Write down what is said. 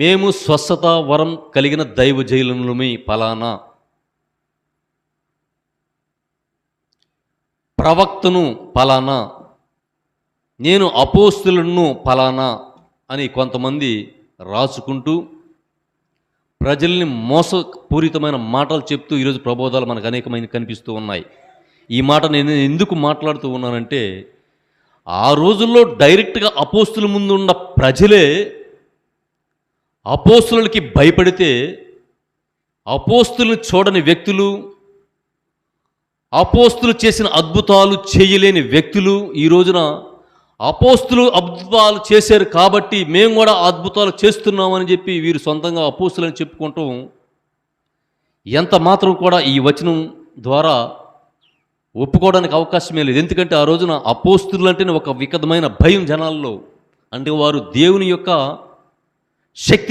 మేము స్వస్థత వరం కలిగిన దైవజనులమి ఫలానా, ప్రవక్తను ఫలానా, నేను అపోస్తులను ఫలానా అని కొంతమంది రాసుకుంటూ ప్రజల్ని మోసపూరితమైన మాటలు చెప్తూ ఈరోజు ప్రబోధాలు మనకు అనేకమైన కనిపిస్తూ ఉన్నాయి. ఈ మాట నేను ఎందుకు మాట్లాడుతూ ఉన్నానంటే, ఆ రోజుల్లో డైరెక్ట్గా అపోస్తుల ముందు ఉన్న ప్రజలే అపోస్తులకి భయపడితే, అపోస్తులను చూడని వ్యక్తులు, అపోస్తులు చేసిన అద్భుతాలు చేయలేని వ్యక్తులు ఈ రోజున అపోస్తులు అద్భుతాలు చేశారు కాబట్టి మేము కూడా అద్భుతాలు చేస్తున్నామని చెప్పి వీరు సొంతంగా అపోస్తులని చెప్పుకుంటూ ఎంత మాత్రం కూడా ఈ వచనం ద్వారా ఒప్పుకోవడానికి అవకాశమే లేదు. ఎందుకంటే ఆ రోజున అపోస్తులు అంటేనే ఒక వికటమైన భయం జనాల్లో. అంటే వారు దేవుని యొక్క శక్తి